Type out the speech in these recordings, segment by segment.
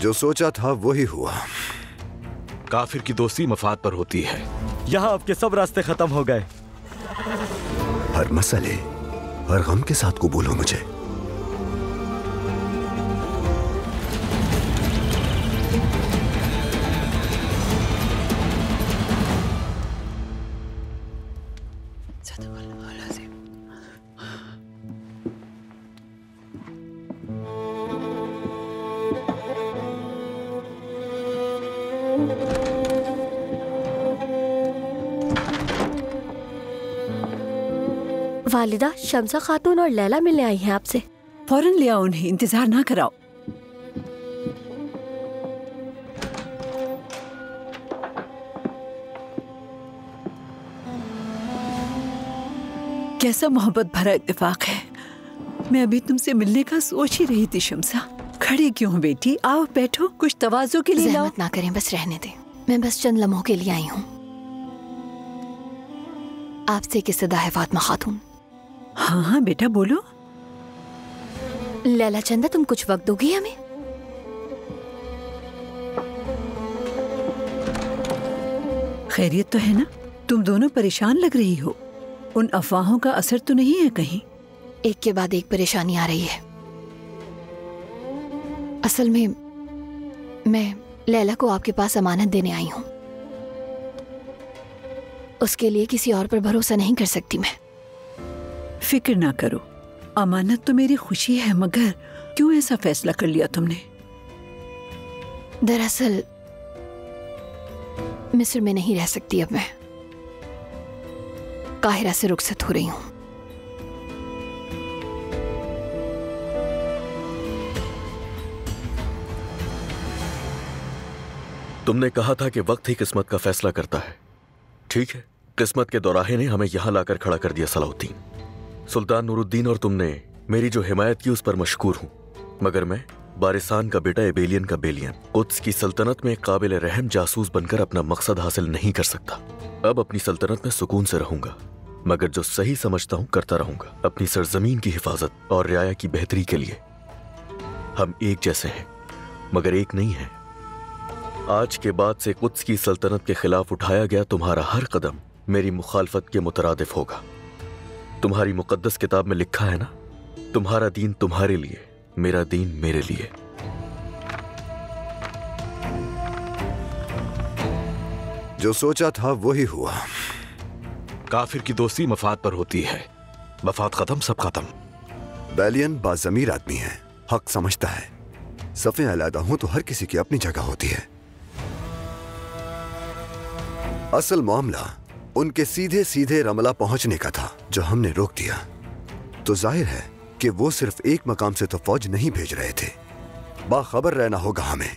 जो सोचा था वही हुआ। काफिर की दोस्ती मफाद पर होती है। यहाँ आपके सब रास्ते खत्म हो गए। हर मसले, हर गम के साथ कबूल हो मुझे। वालिदा, शम्सा खातून और लैला मिलने आई हैं आपसे। फौरन ले आओ उन्हें, इंतजार ना कराओ। कैसा मोहब्बत भरा इत्तेफाक है। मैं अभी तुमसे मिलने का सोच ही रही थी शम्सा। खड़ी क्यों हो बेटी, आओ बैठो, कुछ तवाज़ो के लिए लाओ। ना करें, बस रहने दें। मैं बस चंद लम्हों के लिए आई हूँ। आपसे एक इस्तदा है फातिमा खातून। हाँ हाँ बेटा बोलो। लैला चंदा, तुम कुछ वक्त दोगी हमें? खैरियत तो है ना? तुम दोनों परेशान लग रही हो। उन अफवाहों का असर तो नहीं है कहीं? एक के बाद एक परेशानी आ रही है। असल में मैं लैला को आपके पास अमानत देने आई हूँ। उसके लिए किसी और पर भरोसा नहीं कर सकती मैं। फिक्र ना करो, अमानत तो मेरी खुशी है, मगर क्यों ऐसा फैसला कर लिया तुमने? दरअसल मिस्र में नहीं रह सकती अब मैं। काहिरा से रुखसत हो रही हूँ। तुमने कहा था कि वक्त ही किस्मत का फैसला करता है। ठीक है, किस्मत के दौराहे ने हमें यहां लाकर खड़ा कर दिया सलाहुद्दीन। सुल्तान नूरुद्दीन और तुमने मेरी जो हिमायत की उस पर मशकूर हूं, मगर मैं बारिसान का बेटा, एबेलियन का बेलियन, कुद्स की सल्तनत में काबिल रहम जासूस बनकर अपना मकसद हासिल नहीं कर सकता। अब अपनी सल्तनत में सुकून से रहूंगा, मगर जो सही समझता हूं करता रहूंगा, अपनी सरजमीन की हिफाजत और रियाया की बेहतरी के लिए। हम एक जैसे हैं, मगर एक नहीं हैं। आज के बाद से कुद्स की सल्तनत के खिलाफ उठाया गया तुम्हारा हर कदम मेरी मुखालफत के मुतरादिफ होगा। तुम्हारी मुकद्दस किताब में लिखा है ना, तुम्हारा दीन तुम्हारे लिए, मेरा दीन मेरे लिए। जो सोचा था वही हुआ। काफिर की दोस्ती मफाद पर होती है। मफाद खत्म, सब खत्म। बेलियन बाज़मीर आदमी है, हक समझता है। सफ़ें अलहदा हों तो हर किसी की अपनी जगह होती है। असल मामला उनके सीधे सीधे रमला पहुंचने का था, जो हमने रोक दिया। तो जाहिर है कि वो सिर्फ एक मकाम से तो फौज नहीं भेज रहे थे। बाखबर रहना होगा, हमें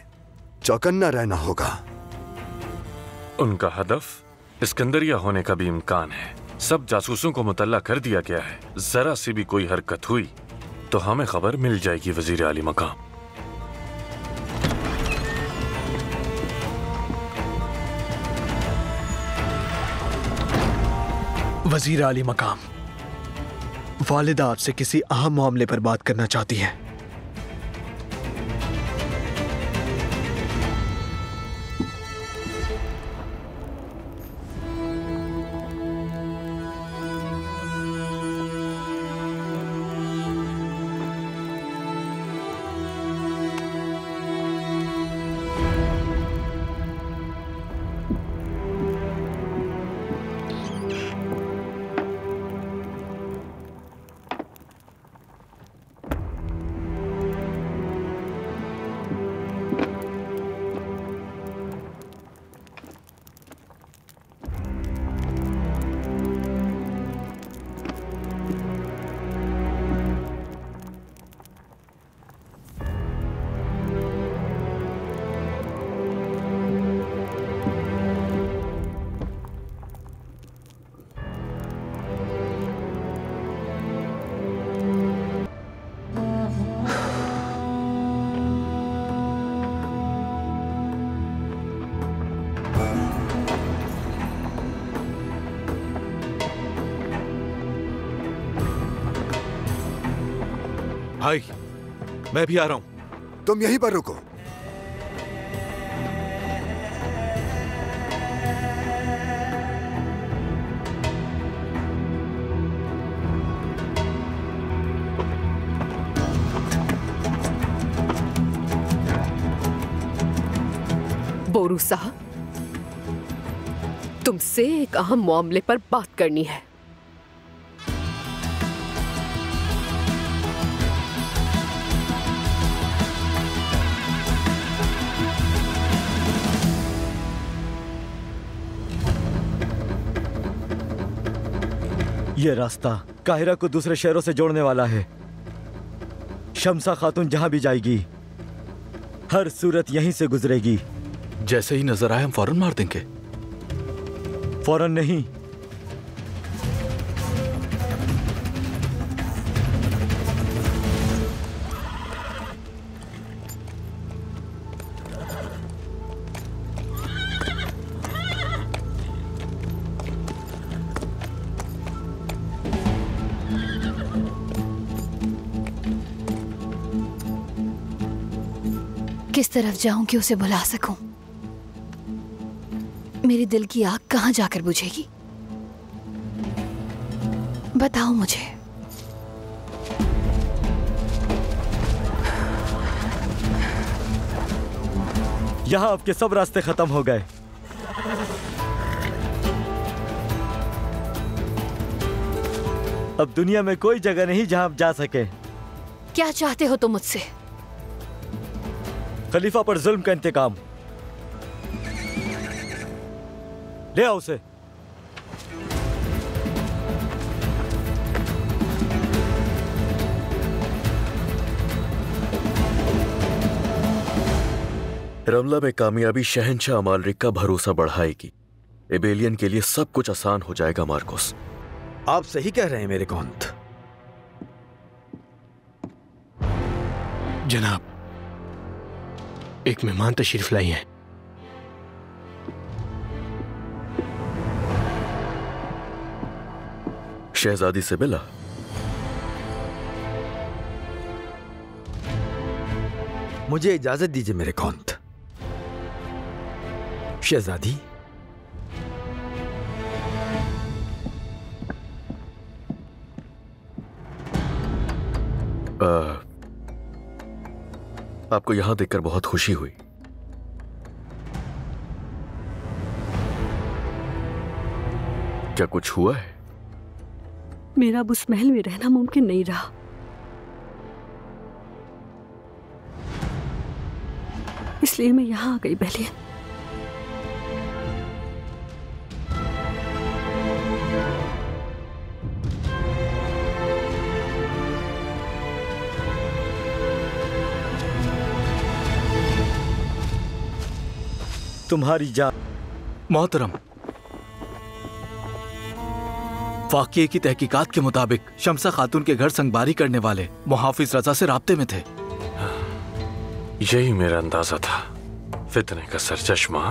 चौकन्ना रहना होगा। उनका हदफ इस्कंदरिया होने का भी इम्कान है। सब जासूसों को मुतल्ला कर दिया गया है। जरा सी भी कोई हरकत हुई तो हमें खबर मिल जाएगी वजीर आली मकाम। वजीर आली मकाम, वालिदा आपसे किसी अहम मामले पर बात करना चाहती हैं। भाई, मैं भी आ रहा हूं। तुम यहीं पर रुको। बोरू साहब, तुमसे एक अहम मामले पर बात करनी है। ये रास्ता काहिरा को दूसरे शहरों से जोड़ने वाला है। शम्सा खातून जहां भी जाएगी, हर सूरत यहीं से गुजरेगी। जैसे ही नजर आए हम फौरन मार देंगे। फौरन नहीं, किस तरफ जाऊं कि उसे बुला सकूं? मेरी दिल की आग कहां जाकर बुझेगी? बताओ मुझे। यहां आपके सब रास्ते खत्म हो गए। अब दुनिया में कोई जगह नहीं जहां आप जा सके। क्या चाहते हो तुम मुझसे? खलीफा पर जुल्म का इंतकाम। ले आओ उसे। रमला में कामयाबी शहंशाह अमालरिक का भरोसा बढ़ाएगी। एबेलियन के लिए सब कुछ आसान हो जाएगा मार्कोस। आप सही कह रहे हैं मेरे कौंत। जनाब, एक मेहमान तशरीफ लाई है। शहजादी से मिला? मुझे इजाजत दीजिए मेरे कौंत। शहजादी, आपको यहां देखकर बहुत खुशी हुई। क्या कुछ हुआ है? मेरा अब उस महल में रहना मुमकिन नहीं रहा। इसलिए मैं यहां आ गई बेलियन। तुम्हारी जान। मोहतरम, वाक़ये की तहकीकात के मुताबिक शम्सा खातून के घर संगबारी करने वाले मुहाफिज रजा से राब्ते में थे। यही मेरा अंदाजा था। फितने का सरचश्मा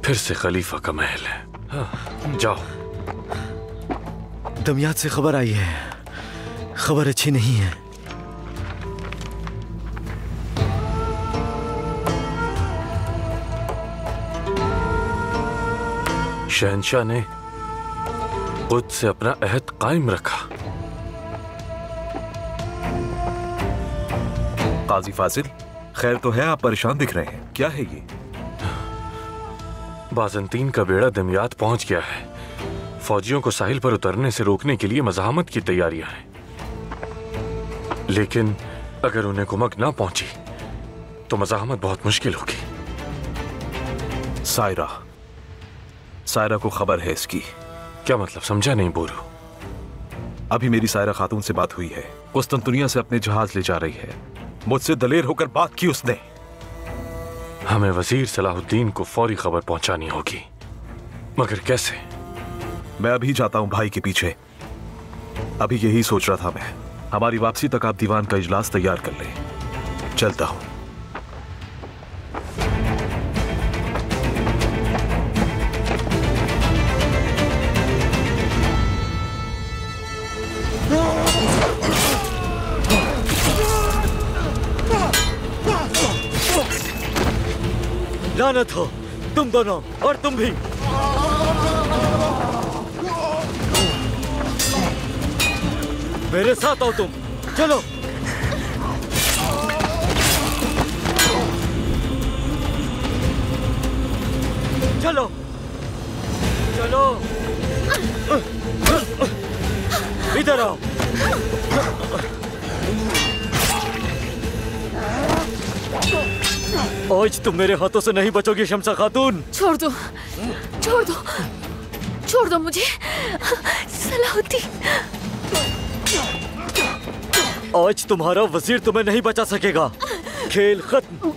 फिर से खलीफा का महल है। जाओ। दमियात से खबर आई है। खबर अच्छी नहीं है। शहंशाह ने खुद से अपना अहद कायम रखा। काजी फाजिल, खैर तो है? आप परेशान दिख रहे हैं, क्या है ये? बाज़ंतीन का बेड़ा दमियात पहुंच गया है। फौजियों को साहिल पर उतरने से रोकने के लिए मज़ाहमत की तैयारियां हैं। लेकिन अगर उन्हें कुमक ना पहुंची तो मज़ाहमत बहुत मुश्किल होगी। सायरा को खबर है इसकी। क्या मतलब? समझा नहीं बोरू। अभी मेरी सायरा खातून से बात हुई है। कुस्तुनतुनिया से अपने जहाज ले जा रही है। मुझसे दलेर होकर बात की उसने। हमें वजीर सलाहुद्दीन को फौरी खबर पहुंचानी होगी, मगर कैसे? मैं अभी जाता हूं भाई के पीछे। अभी यही सोच रहा था मैं। हमारी वापसी तक आप दीवान का इजलास तैयार कर लें। चलता हूं। लानत हो तुम दोनों, और तुम भी। मेरे साथ आओ तुम, चलो। चलो चलो, इधर आओ। आज तुम मेरे हाथों से नहीं बचोगी शम्सा खातून। छोड़ दो, छोड़ दो, छोड़ दो मुझे सलाहुद्दीन। आज तुम्हारा वजीर तुम्हें नहीं बचा सकेगा। खेल खत्म।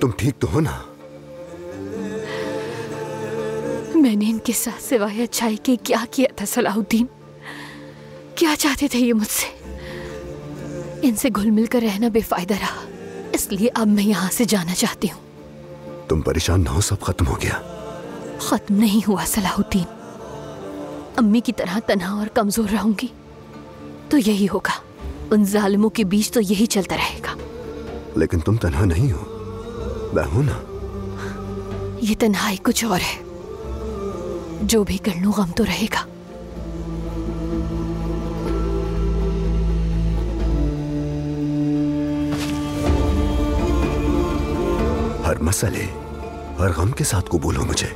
तुम ठीक तो हो ना? मैंने इनके साथ सिवाय अच्छाई के क्या किया था सलाहुद्दीन? क्या चाहते थे ये मुझसे? इनसे घुल मिल कर रहना बेफायदा रहा, इसलिए अब मैं यहाँ से जाना चाहती हूँ। तुम परेशान ना हो, सब खत्म हो गया। खत्म नहीं हुआ सलाहुद्दीन। अम्मी की तरह तन्हा और कमजोर रहूंगी तो यही होगा। उन जालिमों के बीच तो यही चलता रहेगा। लेकिन तुम तन्हा नहीं हो, मैं हूं ना। ये तन्हाई कुछ और है। जो भी कर लूं गम तो रहेगा। हर मसले, हर गम के साथ कबूल हो मुझे।